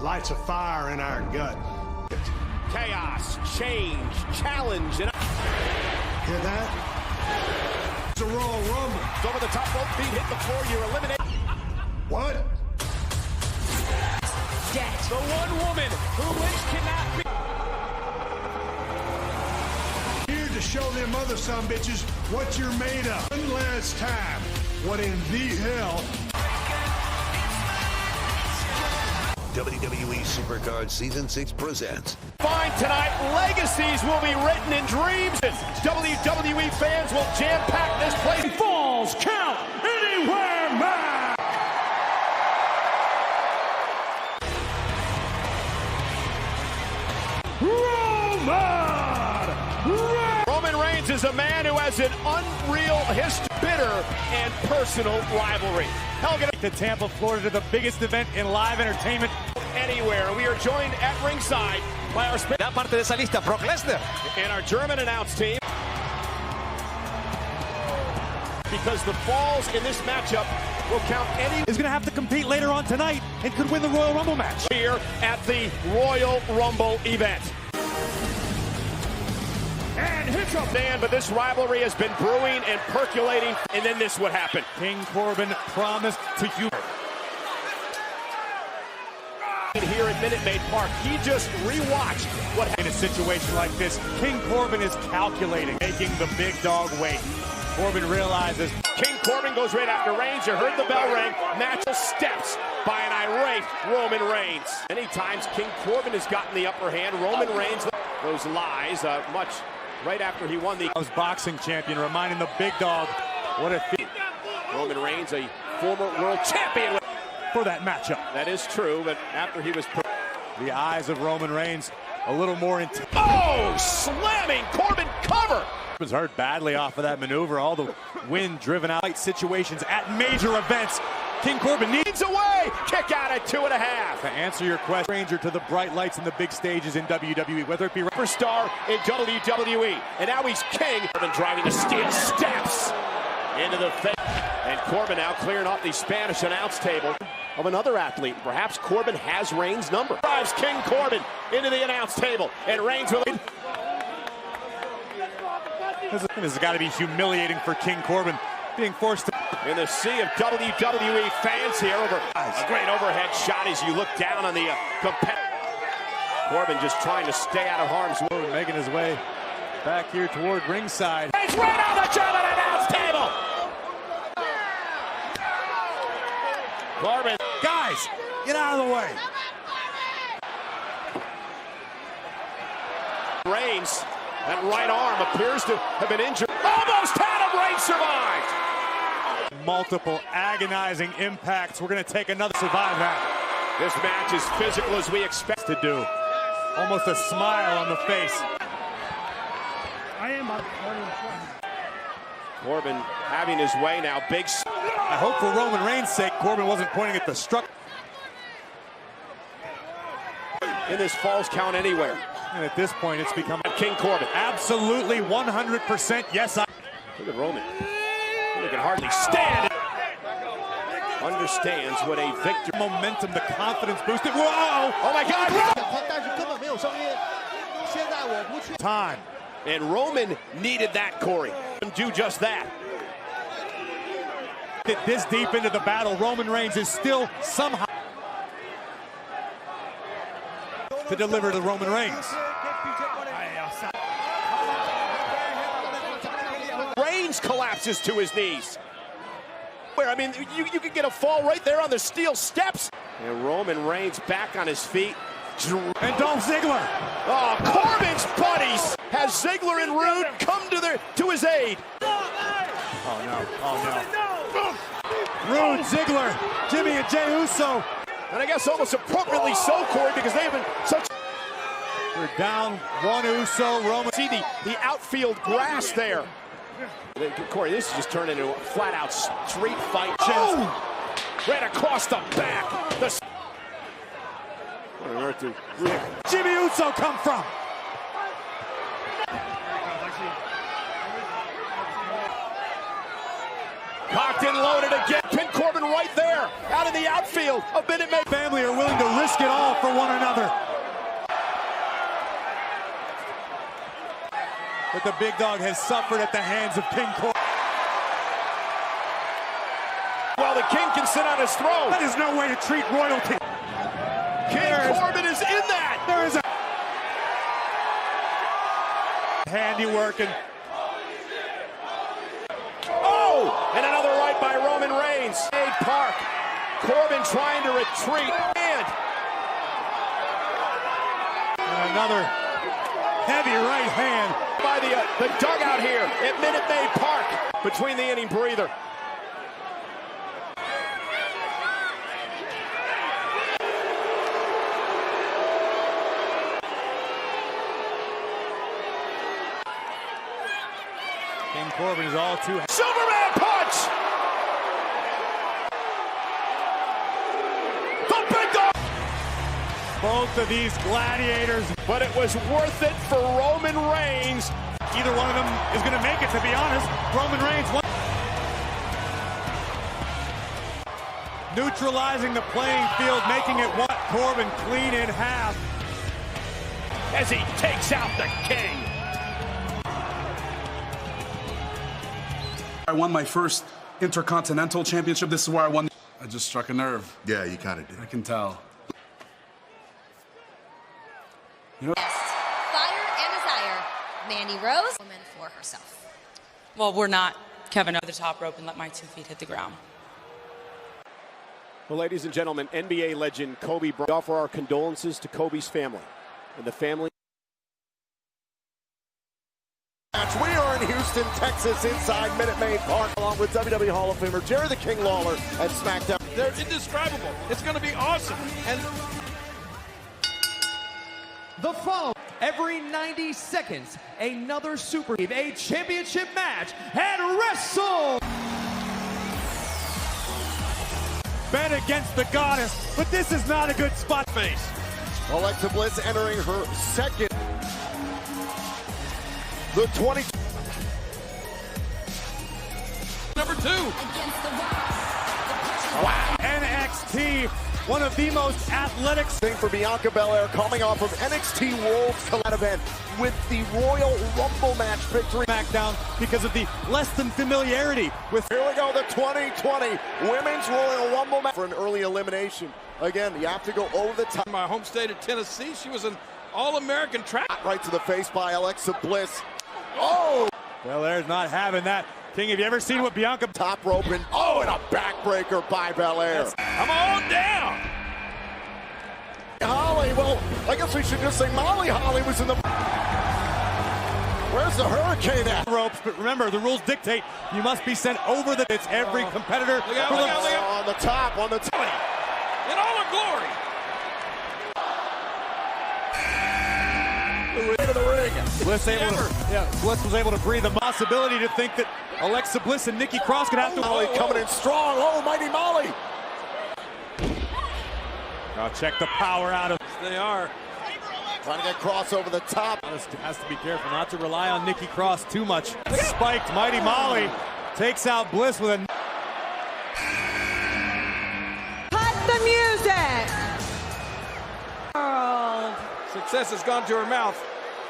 lights a fire in our gut. Chaos, change, challenge, and Hear that? It's a Royal Rumble. over the top, both feet hit the floor, you're eliminated. What? Dead. The one woman who Lynch cannot be. Here to show them other sumbitches what you're made of. One last time, what in the hell? WWE Supercard Season 6 presents. Fine tonight, legacies will be written in dreams. WWE fans will jam-pack this place. Falls count anywhere, Mach! Roman Reigns is a man who has an unreal history, bitter and personal rivalry. To Tampa, Florida, the biggest event in live entertainment Anywhere. We are joined at ringside by our Da parte de esa lista, Brock Lesnar. and our German announce team. Because the falls in this matchup will count any is going to have to compete later on tonight and could win the Royal Rumble match. here at the Royal Rumble event. And hits up, man, but this rivalry has been brewing and percolating, and then this would happen. King Corbin promised to humor. Here at Minute Maid Park, he just rewatched what happened. In a situation like this, King Corbin is calculating, making the big dog wait. Corbin realizes King Corbin goes right after Reigns. You heard the bell ring. Match steps by an irate Roman Reigns. Many times King Corbin has gotten the upper hand. Roman Reigns, those lies, much right after he won the boxing champion, reminding the big dog what a feat Roman Reigns, a former world champion. for that matchup. That is true, but after he was... The eyes of Roman Reigns a little more intense. Oh, slamming Corbin cover. Was hurt badly off of that maneuver. All the wind driven out situations at major events. King Corbin needs Away, kick out at 2.5. to answer your question. Stranger to the bright lights and the big stages in WWE, whether it be Superstar in WWE, and now he's king. Corbin driving the steel steps into the face. And Corbin now clearing off the Spanish announce table of another athlete. Perhaps Corbin has Reigns' number. Drives King Corbin into the announce table, and Reigns will... This has got to be humiliating for King Corbin, being forced to... In the sea of WWE fans here, over a great overhead shot as you look down on the competitor. Corbin just trying to stay out of harm's way. Making his way back here toward ringside. He's right on the German announce table. Corbin. Guys, get out of the way. Reigns, that right arm appears to have been injured. Almost had him. Reigns survived. Multiple agonizing impacts. We're going to take another survive that. This match is physical as we expect To do. Almost a smile on the face. Corbin having his way now. Big. I hope for Roman Reigns' sake, Corbin wasn't pointing at the struck. In this falls count anywhere. And at this point, it's become King Corbin. absolutely 100%. Yes, I. Look at Roman. He can hardly stand. Understands what a victory. Momentum, the confidence boosted. Whoa! Oh my God! Time. And Roman needed that, Corey. And do just that. This deep into the battle, Roman Reigns is still somehow to deliver to Roman Reigns. Reigns collapses to his knees. I mean, you could get a fall right there on the steel steps. And Roman Reigns back on his feet. And Dolph Ziggler. Oh, Corbin's buddies has Ziggler and Rude come to his aid. Oh no, oh no. Rude, Ziggler, Jimmy and Jey Uso. And I guess almost appropriately so, Corey, because they've been such... We're down one Uso, Roman. See the outfield grass there. Corey, this is just turned into a flat-out street fight. Oh! Right across the back. What on earth did Jimmy Uso come from? Cocked and loaded again. Pin Corbin right there, out in the outfield. A Minute Maid family are willing to risk it all for one another. But the big dog has suffered at the hands of King Corbin. Well, the King can sit on his throne. That is no way to treat royalty. Corbin is in that. There is a handiwork and and another right by Roman Reigns. Park. Corbin trying to retreat and another heavy right hand by the dugout here at Minute Maid Park between the inning breather. King Corbin is all too Superman punch! The big dog! both of these gladiators. But it was worth it for Roman Reigns. Either one of them is going to make it, to be honest. Roman Reigns won. Neutralizing the playing field, making it one. Corbin clean in half. As he takes out the King. I won my first Intercontinental Championship. This is where I won. I just struck a nerve. Yeah, you kind of did. I can tell. Fire and desire. Mandy Rose, woman for herself. Well, we're not Kevin over the top rope and let my 2 feet hit the ground. Well, ladies and gentlemen, NBA legend Kobe Bryant. We offer our condolences to Kobe's family and the family. We are in Houston, Texas, inside Minute Maid Park, along with WWE Hall of Famer Jerry the King Lawler at SmackDown. They're indescribable. It's going to be awesome. And The fall every 90 seconds, another a championship match at Wrestle. Bet against the goddess, but this is not a good spot. face. Alexa Bliss entering her second. The 20. Number 2. Wow. NXT, one of the most athletic Thing for Bianca Belair coming off of NXT World Collab event with the Royal Rumble match victory. SmackDown because of the less than familiarity with. Here we go, the 2020 Women's Royal Rumble match for an early elimination. Again, you have to go over the top. In my home state of Tennessee, she was an All-American track. Right to the face by Alexa Bliss. Oh! Belair's not having that. King, have you ever seen what Bianca? Top rope and and a backbreaker by Belair. I'm all down. Holly, well, I guess we should just say Molly Holly was in the. Where's the Hurricane at? Ropes, but remember, the rules dictate you must be sent over the. It's every competitor. Look out, look out, look out. On the top, on the top. In all her glory. Into the ring. Bliss Bliss was able to breathe. The possibility to think that Alexa Bliss and Nikki Cross could have to. Molly coming in strong. Oh, mighty Molly. I'll check the power out of. They are. Trying to get Cross over the top. Has to be careful not to rely on Nikki Cross too much. Spiked Mighty Molly takes out Bliss with a. Cut the music. Success has gone to her mouth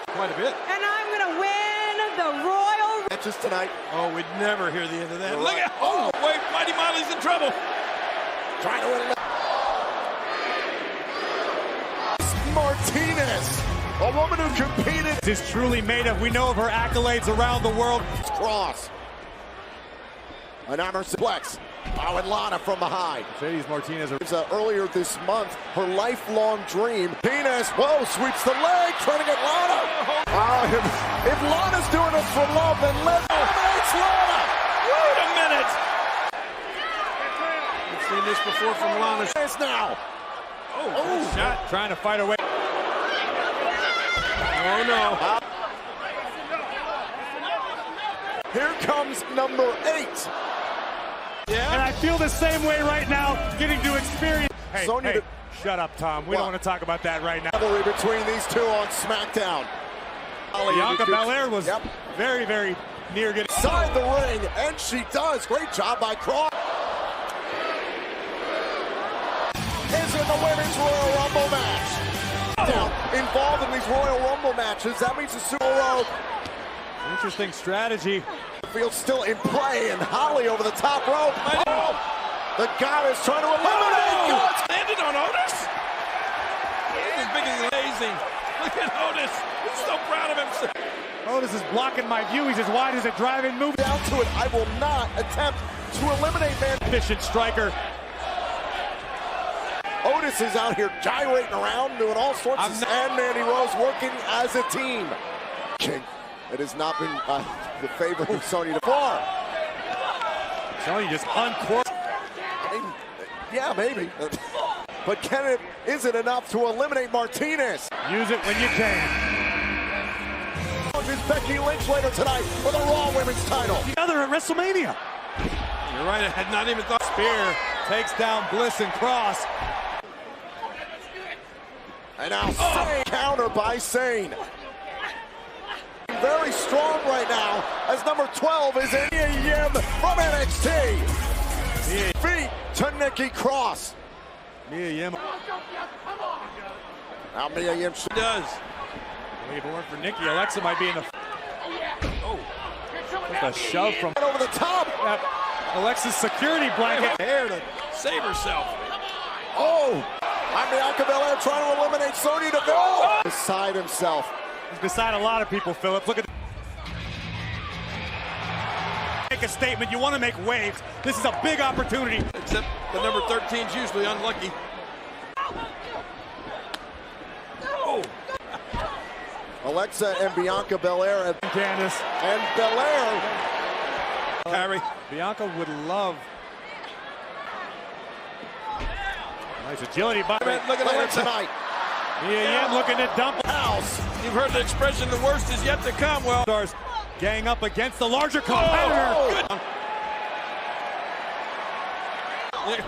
quite a bit. And I'm going to win the Royal. Matches tonight. Oh, we'd never hear the end of that. Look at. Oh, wait, Mighty Molly's in trouble. Trying to win it. Martinez, a woman who competed. Is truly made of. We know of her accolades around the world. Cross. An Emerson Flex. Oh, and Lana from behind. Mercedes Martinez. Earlier this month, her lifelong dream. Martinez, whoa, sweeps the leg, trying to get Lana. If Lana's doing it for love, then let eliminates Lana. Wait a minute. We've seen this before from Lana. It's now. Oh, shot. Trying to fight away. Oh, no. Here comes number 8. Yeah. And I feel the same way right now, getting to experience. Hey, Sonya shut up, Tom. We don't want to talk about that right now. Rivalry between these two on SmackDown. Bianca Belair was very, very near getting inside the ring, and she does. Great job by Cross. match. Now, involved in these Royal Rumble matches, that means the Super Bowl. Interesting strategy. Field's still in play, and Holly over the top rope. Oh, the Goddess trying to eliminate. Oh, landed on Otis. This is big and amazing. Look at Otis. He's so proud of himself. Otis is blocking my view. He's as wide as a driving move. Down to it. I will not attempt to eliminate man. Efficient striker. Otis is out here gyrating around, doing all sorts of stuff. And Mandy Rose working as a team. King. It has not been the favorite of Sonya far. Sonya just uncorked. Yeah, maybe. But is it enough to eliminate Martinez? Use it when you can. Becky Lynch later tonight for the Raw Women's title. Together at WrestleMania. You're right, I had not even thought. Spear takes down Bliss and Cross. And now Sane counter by Sane. Very strong right now as number 12 is Mia Yim from NXT. Feet to Nikki Cross. Mia Yim. Now Mia Yim does. If it weren't for Nikki, Alexa might be in the. Oh, with a shove from over the top. Alexa's security blanket there to save herself. Oh, Bianca Belair trying to eliminate Sonya Deville. Beside himself. He's beside a lot of people, Phillips. Look at. Make a statement. You want to make waves. This is a big opportunity. Except the number 13 is usually unlucky. Oh. Alexa and Bianca Belair and Candice and Belair. Carrie. Bianca would love. Nice agility by. Look at Later tonight. Mia Yim looking to dump house. You've heard the expression, the worst is yet to come. Well, stars gang up against the larger competitor.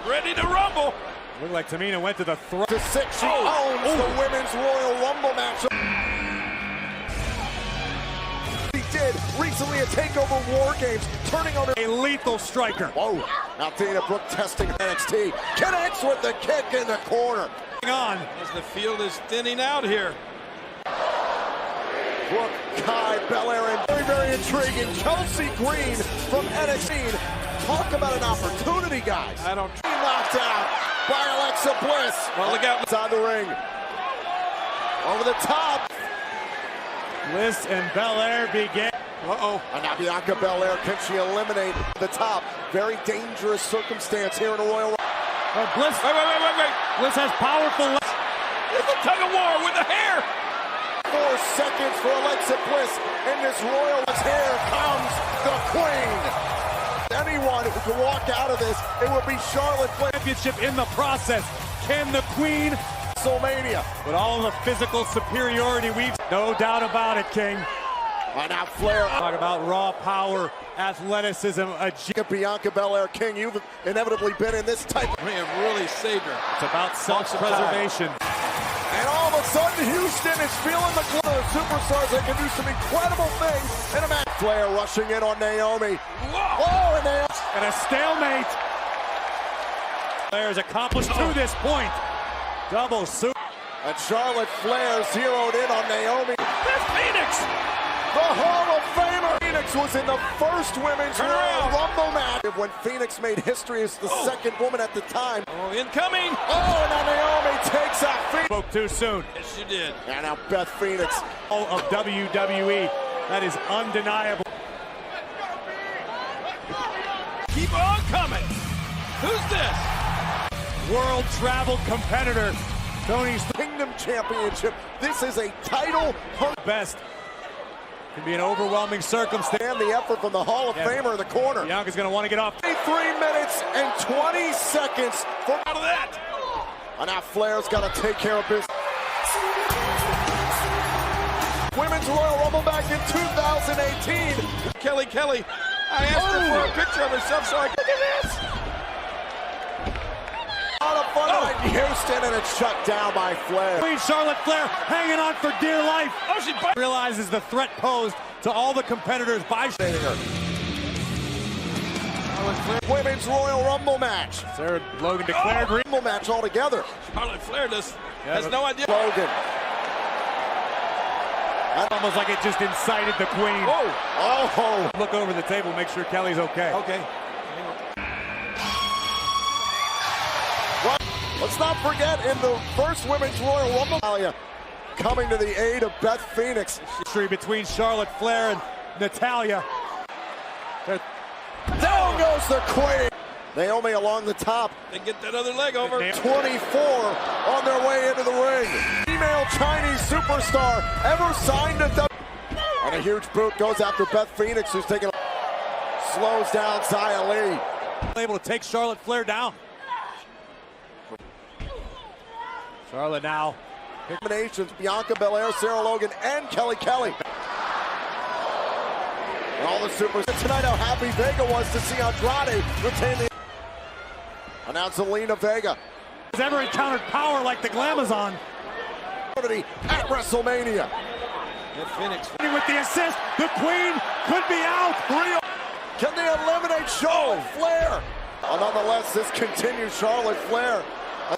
Ready to rumble. Looked like Tamina went to the throat. To 6, she owns the Women's Royal Rumble match. He did recently a TakeOver War Games, turning on a lethal striker. Whoa, now Dana Brooke testing NXT. Connects with the kick in the corner. On. As the field is thinning out here. Brooke, Kai, Belair, and very intriguing Chelsea Green from NXT. Talk about an opportunity, guys. I don't. Knocked out by Alexa Bliss. Well, look out inside the ring. Over the top. Bliss and Belair begin. And now Bianca Belair, can she eliminate the top? Very dangerous circumstance here in a Royal Rumble. Bliss. Wait. Bliss has powerful. It's a tug of war with the hair. 4 seconds for Alexa Bliss in this Royal. Here comes the Queen. Anyone who can walk out of this, it would be Charlotte Flair. Championship in the process. Can the Queen? WrestleMania. With all of the physical superiority, we've no doubt about it, King. And now Flair. Talk about raw power, athleticism, Bianca Belair, King, you've inevitably been in this type. We have really saved her. It's about self-preservation. And all of a sudden, Houston is feeling the glow of superstars that can do some incredible things in a match. Flair rushing in on Naomi. Whoa, and Naomi. And a stalemate. Flair has accomplished to this point. Double super. And Charlotte Flair zeroed in on Naomi. That's Phoenix. The Hall of Famer. Phoenix was in the first Women's Royal Rumble match when Phoenix made history as the second woman at the time. Oh, incoming. Oh, and now Naomi takes out Phoenix. Spoke too soon. Yes, you did. And now Beth Phoenix. All of WWE. That is undeniable. Keep on coming. Who's this? World travel competitor. Tony's Kingdom Championship. This is a title. Best. Can be an overwhelming circumstance. And the effort from the Hall of Famer in the corner. Bianca's going to want to get off. 3 minutes and 20 seconds for out of that. And now Flair's got to take care of business. Women's Royal Rumble back in 2018. Kelly. I asked her for a picture of herself so I could look at this. Out of fun in Houston, and it's shut down by Flair. Queen Charlotte Flair hanging on for dear life. Oh, she realizes the threat posed to all the competitors by her. Women's Royal Rumble match. Sarah Logan declared Rumble match altogether. Charlotte Flair has no idea. Logan. Almost like it just incited the Queen. Oh. Look over the table, make sure Kelly's okay. Okay. Let's not forget, in the first Women's Royal Rumble, Natalya coming to the aid of Beth Phoenix. Between Charlotte Flair and Natalya. Down goes the Queen. Naomi along the top. They get that other leg over. 24 on their way into the ring. Female Chinese superstar ever signed to WWE. And a huge boot goes after Beth Phoenix, who's taking slows down Xia Li. Able to take Charlotte Flair down. Charlotte now. Combinations, Bianca Belair, Sarah Logan, and Kelly. And all the supers. Tonight, how happy Vega was to see Andrade retain the... Announce Zelina Vega. Has ever encountered power like the Glamazon. At WrestleMania. And Phoenix. With the assist, the Queen could be out. Can they eliminate Charlotte Flair? Nonetheless, this continues. Charlotte Flair.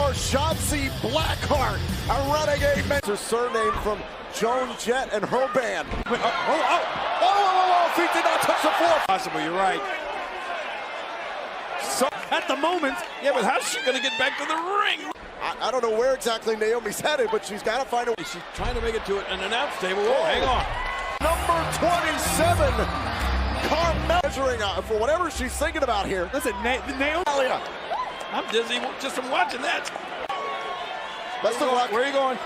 Or Shotzi Blackheart, a renegade man. Her surname from Joan Jett and her band. Feet did not touch the floor. Possible, you're right. So at the moment. Yeah, but how's she going to get back to the ring? I don't know where exactly Naomi's headed, but she's got to find a way. She's trying to make it to an announce table. Whoa, hang on. Number 27, Carmella. Measuring for whatever she's thinking about here. Listen, Naomi. I'm dizzy just from watching that. Best of luck. Where are you going?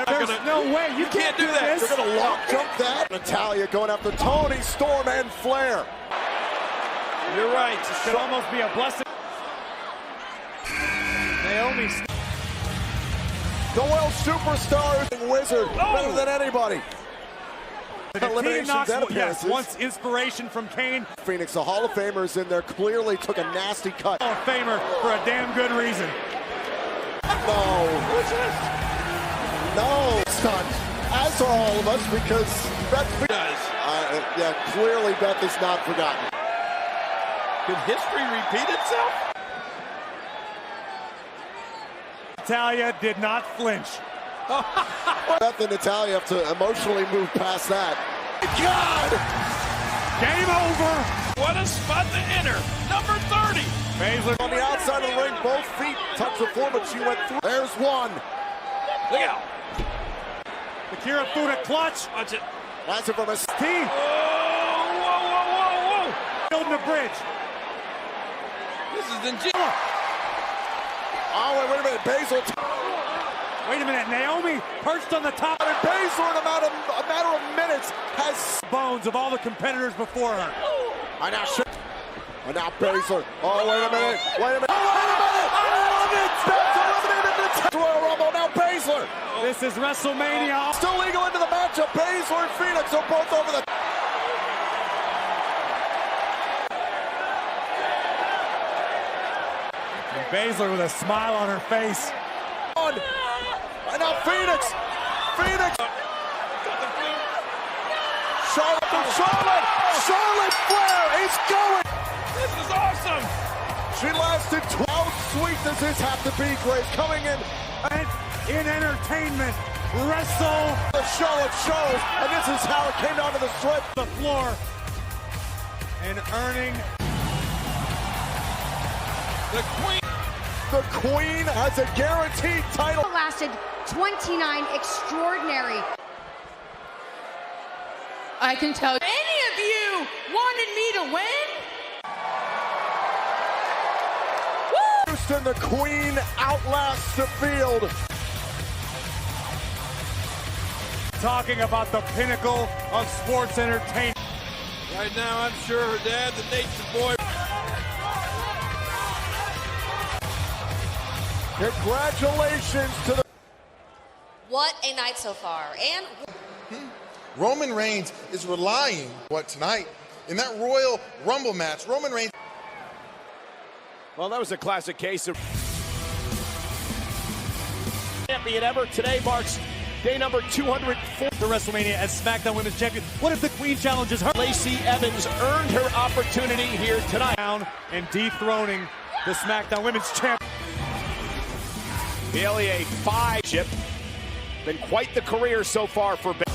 There's no way. You can't do that. You're going to lock jump that. Natalya going after Toni Storm and Flair. You're right. This could almost be a blessing. Naomi. The world superstar wizard. Better than anybody. Eliminations and appearances. Yes, once inspiration from Kane. Phoenix, the Hall of Famers in there, clearly took a nasty cut. Hall of Famer for a damn good reason. No, stunned. As are all of us, because Beth does. Yeah, clearly Beth is not forgotten. Could history repeat itself? Natalya did not flinch. Beth and Natalya have to emotionally move past that. God! Game over. What a spot to enter. Number 30. Baszler on the outside of the ring, both feet touch the floor, but she went through. There's one. Look out. Akira Fuda clutch. Watch it. That's it from a team. Whoa. Building a bridge. This is ingenious. Oh, wait a minute. Baszler. Wait a minute. Naomi perched on the top. And Baszler, in a matter of minutes, has bones of all the competitors before her. And now Baszler. Oh, wait a minute. I love it. Beth's eliminated the Royal Rumble. Now Baszler. This is WrestleMania. Still legal into the matchup. Baszler and Phoenix are both over the... And Baszler with a smile on her face. And now Phoenix. Charlotte Flair is going. This is awesome. She lasted 12. How sweet does this have to be, Grace? Coming in entertainment. Wrestle. The show of shows. And this is how it came down to the strip. The floor. And earning. The Queen has a guaranteed title. Lasted 29 extraordinary. I can tell any of you wanted me to win? Houston, the Queen outlasts the field. Talking about the pinnacle of sports entertainment. Right now, I'm sure her dad, the nature boy. Congratulations to the... What a night so far. And Roman Reigns is relying, tonight, in that Royal Rumble match, Roman Reigns... Well, that was a classic case of champion ever. Today marks day number 204. The WrestleMania as SmackDown Women's Champion. What if the Queen challenges her? Lacey Evans earned her opportunity here tonight. Down and dethroning the SmackDown Women's Champion. Bayley, a 5-ship. Been quite the career so far for Bayley.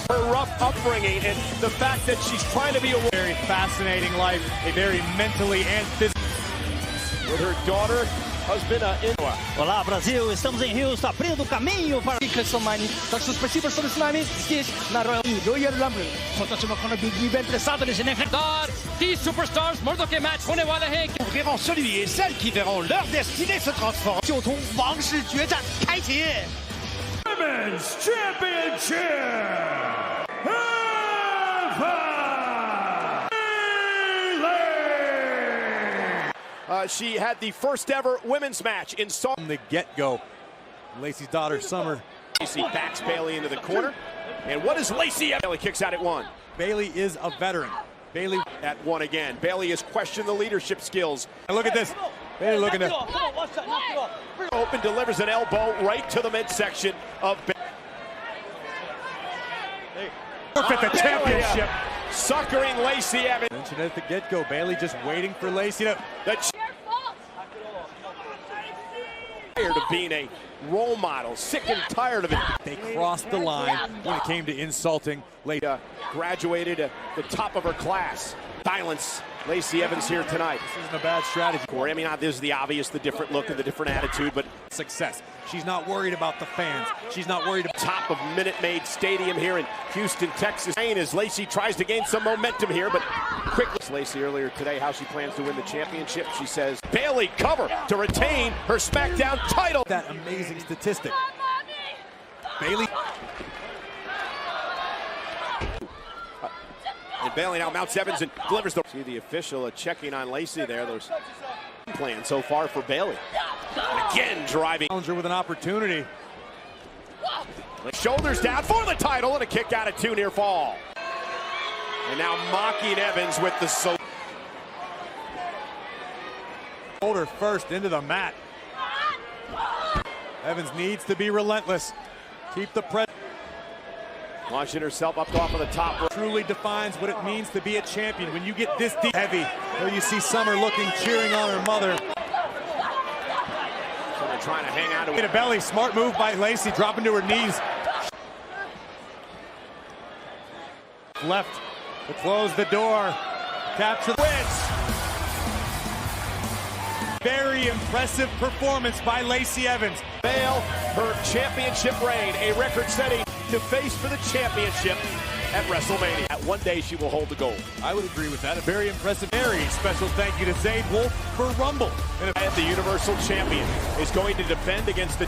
Her rough upbringing and the fact that she's trying to be a very fascinating life, a very mentally and physically. With her daughter, husband, Olá, Brasil, estamos em Rio, está abrindo o caminho para tak so spasibo som z nami здесь na Royal Rumble. Zobaczymy, jak big event interesado nesse event. 10 superstars मर्दों के match होने वाले हैं. Verront celui et celle qui verront leur destinée se transformer. 就从王室决战开启。Women's Championship. She had the first ever women's match in From the get-go, Lacey's daughter, Summer. Lacey backs Bayley into the corner. And what is Lacey? Bayley kicks out at 1. Bayley is a veteran. Bayley at 1 again. Bayley has questioned the leadership skills. And look at this. Bayley looking at open, delivers an elbow right to the midsection of Bayley. Forfeit the championship. Suckering Lacey Evans. Mentioned at the get-go, Bayley just waiting for Lacey to... Tired of being a role model, sick and tired of it. They crossed the line when it came to insulting Lacey. Graduated at the top of her class. Silence Lacey Evans here tonight. This isn't a bad strategy. Corey, I mean, this is the obvious, the different look and the different attitude, but success. She's not worried about the fans. She's not worried about top of Minute Maid Stadium here in Houston, Texas. As Lacey tries to gain some momentum here, but quickly. Lacey earlier today how she plans to win the championship. She says Bayley cover to retain her SmackDown title. That amazing statistic. Bayley. And Bayley now mounts Evans and delivers the... See the official checking on Lacey there. There's plan so far for Bayley. Again driving. Challenger with an opportunity. Shoulders down for the title and a kick out at 2 near fall. And now mocking Evans with the shoulder first into the mat. Evans needs to be relentless. Keep the press. Launching herself up off of the top. Truly defines what it means to be a champion. When you get this deep heavy, there you see Summer looking, cheering on her mother. Summer trying to hang on to it. A belly, smart move by Lacey, dropping to her knees. Left to close the door. Capture the wins. Very impressive performance by Lacey Evans. Fail her championship reign, a record-setting to face for the championship at WrestleMania. At one day she will hold the gold. I would agree with that. A very impressive, very special thank you to Zayd Wolf for Rumble. And the Universal Champion is going to defend against the...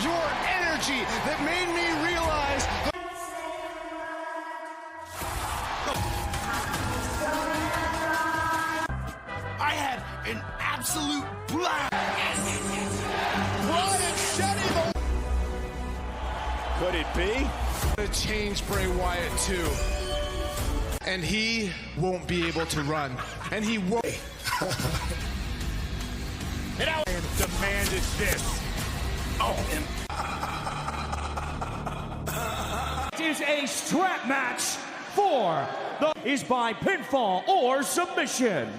Your energy that made me realize... I had an absolute blast. Could it be? To change Bray Wyatt too. And he won't be able to run. And he won't. And demanded this. Oh, It is a strap match for the is by pinfall or submission.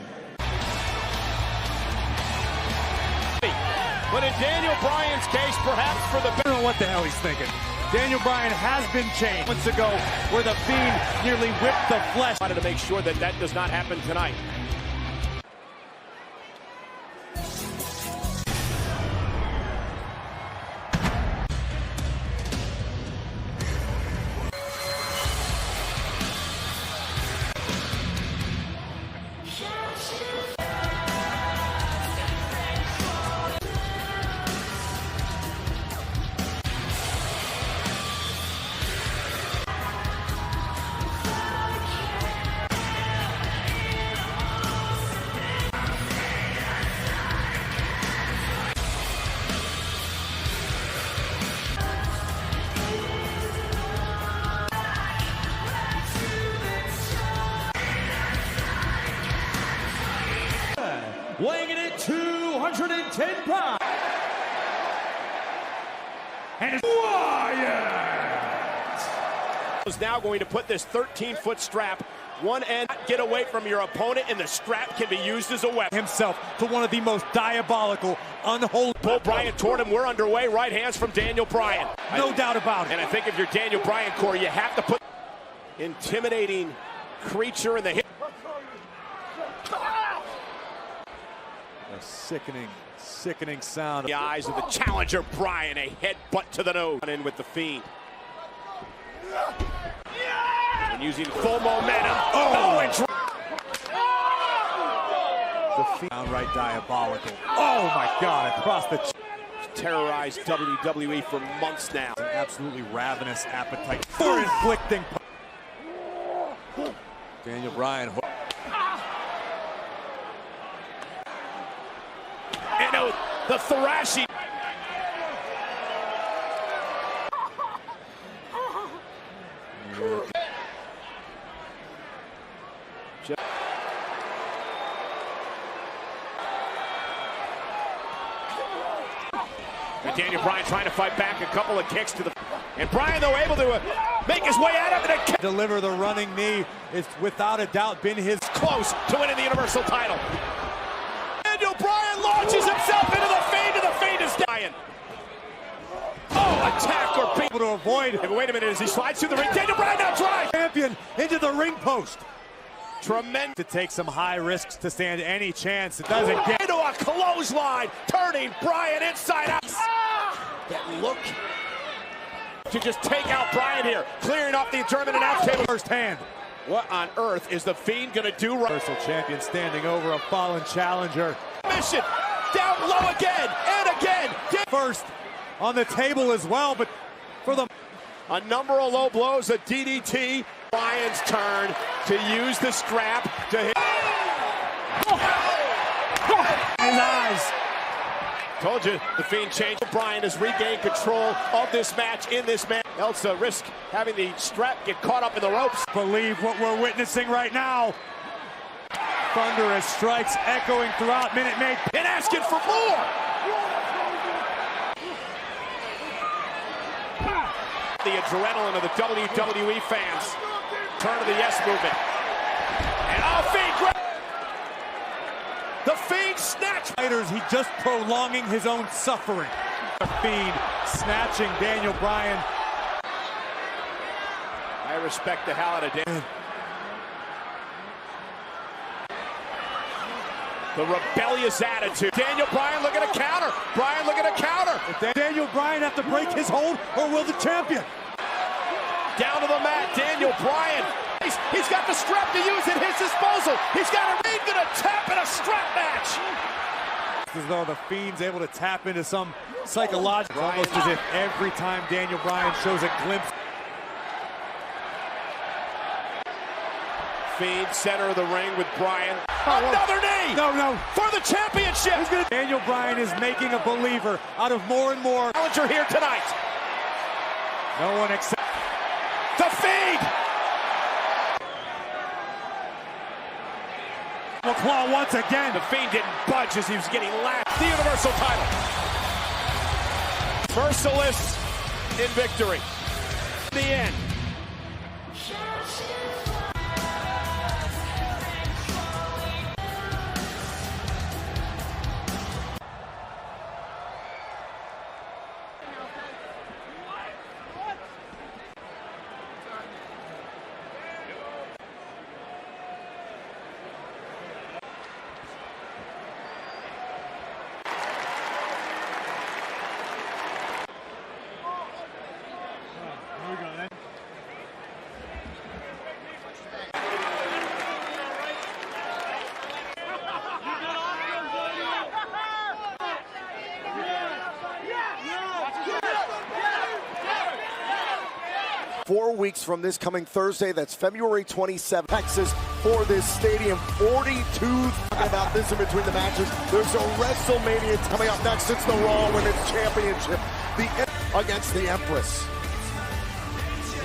But in Daniel Bryan's case, perhaps for the... I don't know what the hell he's thinking. Daniel Bryan has been changed months ago where the Fiend nearly whipped the flesh. Wanted to make sure that that does not happen tonight. weighing in at 210 pounds. And Wyatt is now going to put this 13-foot strap one end, get away from your opponent, and the strap can be used as a weapon. Himself to one of the most diabolical, unholy. Pull Bryan toward him. We're underway. Right hands from Daniel Bryan. No doubt about it. And I think if you're Daniel Bryan, Corey, you have to put intimidating creature in the hip. A sickening sound. The eyes of the challenger, Bryan, a headbutt to the nose. In with the Fiend. And using full momentum. Oh, and the Fiend downright diabolical. Oh my God! Across the terrorized WWE for months now. An absolutely ravenous appetite for inflicting. Daniel Bryan. And the thrashing. And Daniel Bryan trying to fight back, a couple of kicks to the... And Bryan, though, able to make his way out of it. And deliver the running knee. It's without a doubt been his... Close to winning the Universal title. Daniel Bryan launches himself into the Fiend, and the Fiend is dying. Oh, attack or beat. Able to avoid. Hey, wait a minute, as he slides through the ring. Daniel Bryan now drives. Champion into the ring post. Tremendous. To take some high risks to stand any chance. It doesn't get. Into a clothesline, turning Bryan inside out. That look to just take out Bryan here, clearing off the German announce table firsthand. What on earth is the Fiend gonna do? Universal champion standing over a fallen challenger. Mission down low again and again. First on the table as well, but for the a number of low blows, a DDT. Bryan's turn to use the strap to hit. His eyes. Told you, the Fiend changed. Bryan has regained control of this match in this match. Else risk having the strap get caught up in the ropes. Believe what we're witnessing right now. Thunderous strikes echoing throughout Minute Maid. And asking for more. The adrenaline of the WWE fans. Turn to the yes movement. And Fiend. The Fiend snatch. He just prolonging his own suffering. The Fiend snatching Daniel Bryan. I respect the hell out of Daniel. The rebellious attitude. Daniel Bryan looking to counter. Bryan looking to counter. Did Daniel Bryan have to break his hold, or will the champion? Down to the mat, Daniel Bryan. He's got the strap to use at his disposal. He's got a ring, gonna tap in a strap match. As though the Fiend's able to tap into some psychological, almost as if every time Daniel Bryan shows a glimpse. Fiend, center of the ring with Bryan. Another knee! No. For the championship! Daniel Bryan is making a believer out of more and more. Challenger here tonight. No one except the Fiend! Claw once again. The Fiend didn't budge as he was getting lapped. The Universal title. Merciless in victory. The end. Four weeks from this coming Thursday, that's February 27th, Texas, for this stadium. 42 about this in between the matches. There's a WrestleMania coming up next. It's the Raw Women's Championship against the Empress.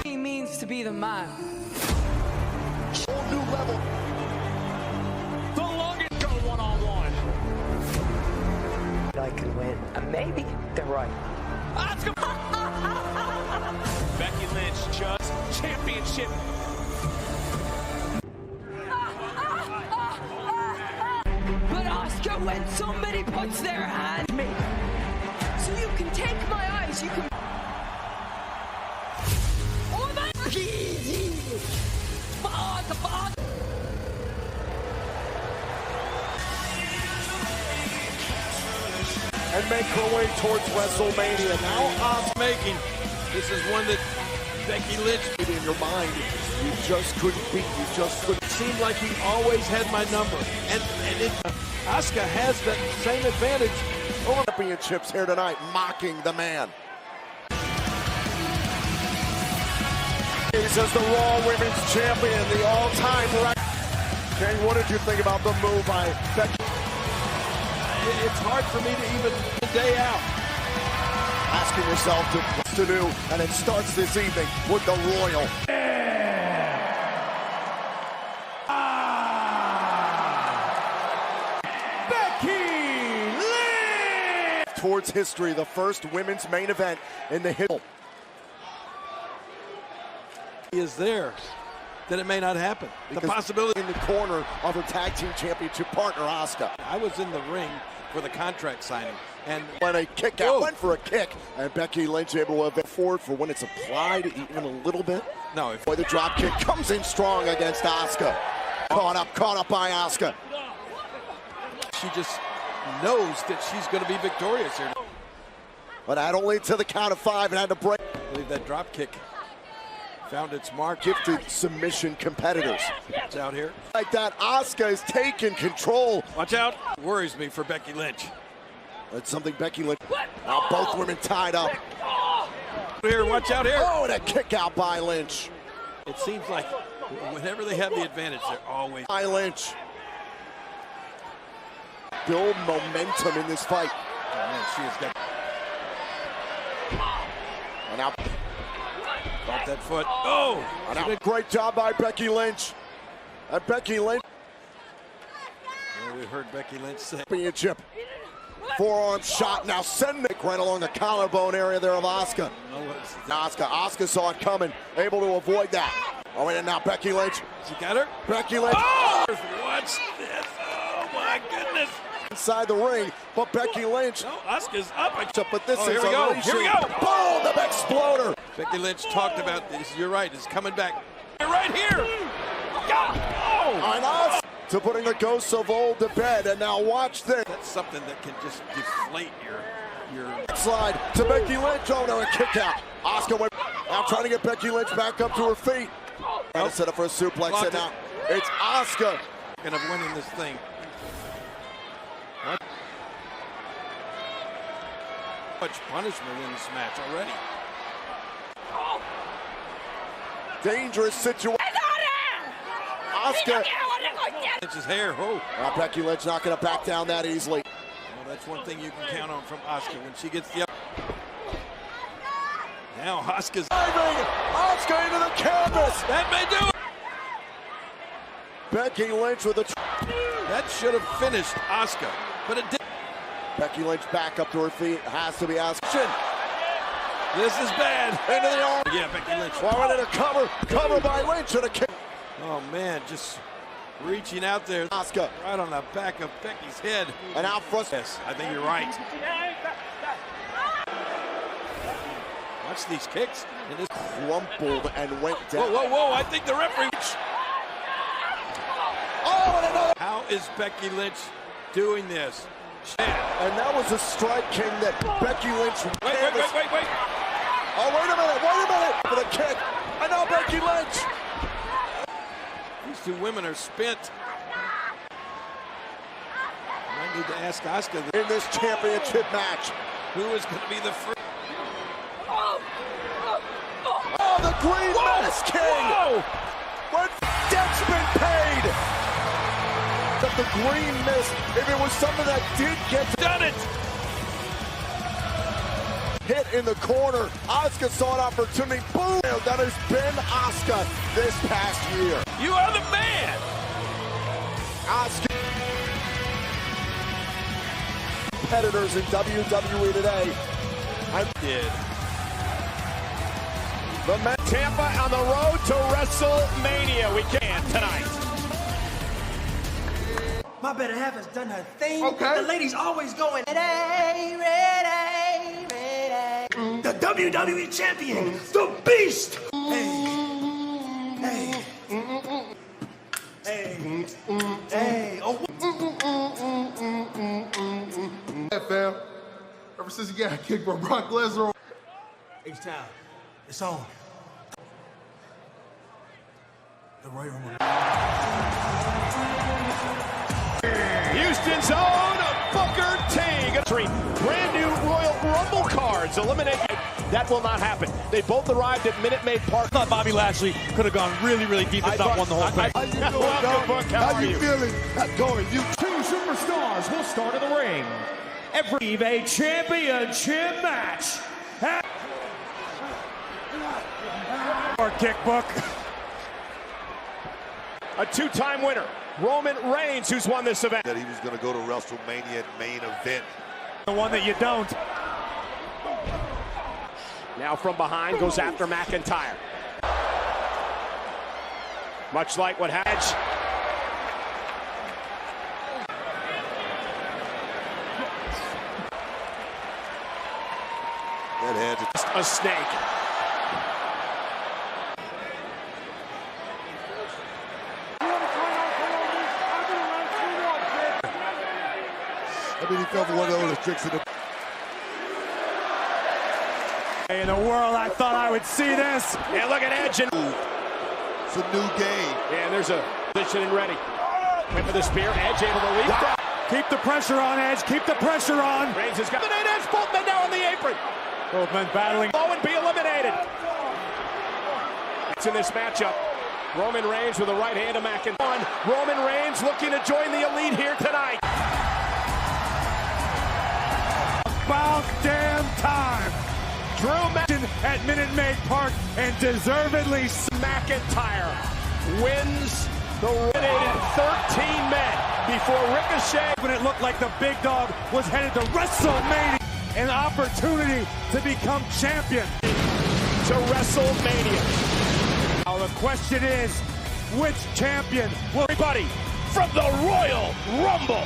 He means to be the man. Whole new level. The longest go one-on-one. I can win. And maybe they're right. Becky Lynch just championship. But Asuka, when somebody puts their hand on me, so you can take my eyes, you can. Oh my! Easy. Fuck. And make her way towards WrestleMania. Now Asuka Making. This is one that Becky Lynch in your mind. You just couldn't beat. You just couldn't. seemed like he always had my number. And Asuka has that same advantage over championships here tonight, mocking the man. He's as the Raw Women's Champion, the all-time record. Ken, what did you think about the move by Becky? It's hard for me to even day out. Asking yourself what to do, and it starts this evening with the Royal. Becky Lynch! Towards history, the first women's main event in the history. He is there, then it may not happen. Because the possibility in the corner of her tag team championship partner, Asuka. I was in the ring for the contract signing. And when a kick out, went for a kick, and Becky Lynch able to have forward for when it's applied even a little bit. No, boy, the drop kick comes in strong against Asuka. Caught up by Asuka. She just knows that she's going to be victorious here. But that only to the count of 5 and had to break. I believe that drop kick found its mark. Gifted submission competitors. It's out here. Like that, Asuka is taking control. Watch out. Worries me for Becky Lynch. That's something Becky Lynch. Now both women tied up. Here, watch out here. Oh, and a kick out by Lynch. It seems like whenever they have the advantage, they're always. By Lynch. Build momentum in this fight. Oh, man, she has got. And now. Got that foot. Oh! And now, great job by Becky Lynch. And Becky Lynch. Well, we heard Becky Lynch say. Championship. Forearm shot, now send it right along the collarbone area there of Asuka. Asuka saw it coming, able to avoid that. Oh, and now Becky Lynch. She got her? Becky Lynch. Oh! Watch this. Oh, my goodness. Inside the ring, but Becky Lynch. No, Asuka's up. But this is here we go. Here we go. Boom, the exploder. Becky Lynch talked about this. You're right. It's coming back. You're right here. Oh! And Asuka to putting the ghosts of old to bed, and now watch this. That's something that can just deflate your slide to Becky Lynch. Oh no, a kick out. Asuka went now trying to get Becky Lynch back up to her feet. Trying to set up for a suplex, and now it's Asuka. Gonna win in this thing. What? Much punishment in this match already. Dangerous situation. Asuka. Lynch's hair. Oh. Now Becky Lynch not going to back down that easily. Well, that's one thing you can count on from Asuka when she gets the up. Now Asuka's diving. Asuka into the canvas. That may do it. Becky Lynch with a. That should have finished Asuka, but it didn't. Becky Lynch back up to her feet. Has to be Asuka. This is bad. Into the arm. Yeah, Becky Lynch. Well, into cover by Lynch and a kick. Oh man, just reaching out there. Asuka right on the back of Becky's head. And out front. Yes, I think you're right. Watch these kicks. And this crumpled and went down. Whoa, whoa, whoa! I think the referee. Oh, and another. How is Becky Lynch doing this? And that was a strike, King, that Becky Lynch. Wait. Oh, wait a minute for the kick. And now Becky Lynch. These two women are spent. I need to ask Asuka in this championship match. Who is going to be the first? Oh, the Green Mask King. When debt's been paid. But the Green Mist, if it was something that did get done it. Hit in the corner. Asuka saw an opportunity. Boom! That has been Asuka this past year. You are the man. Asuka. competitors in WWE today. I did. Tampa on the road to WrestleMania. We can tonight. My better half has done her thing. Okay. The ladies always going, ready, ready, ready. The WWE champion, the beast. Hey, hey, hey, oh. Hey, fam. Ever since you got kicked by Brock Lesnar. H-Town, it's on. The Royal Rumble. Houston's own Booker T. Brand new Royal Rumble cards. Eliminate. That will not happen. They both arrived at Minute Maid Park. I thought Bobby Lashley could have gone really, really deep if not won the whole thing. How you doing, Book? How you feeling? How's going? You Two superstars will start in the ring. A championship match. Or kick, Book. A two-time winner, Roman Reigns, who's won this event. that he was going to go to WrestleMania main event. The one that you don't. Now from behind goes after McIntyre. Much like what Hedge. That had to A snake. I mean, he fell for one of those tricks in the. In the world, I thought I would see this. And look at Edge. It's a new game. And there's a position and ready. Went for the spear. Edge able to leap. Keep the pressure on, Edge. Keep the pressure on. Reigns has got Edge. Both men now on the apron. Both men battling. Low and be eliminated. It's in this matchup. Roman Reigns with a right hand to McIntyre. Roman Reigns looking to join the elite here tonight. About damn time. Drew at Minute Maid Park, and deservedly McIntyre wins the eliminated 13 men before Ricochet. When it looked like the big dog was headed to WrestleMania, an opportunity to become champion. To WrestleMania. Now the question is, which champion will... Everybody from the Royal Rumble.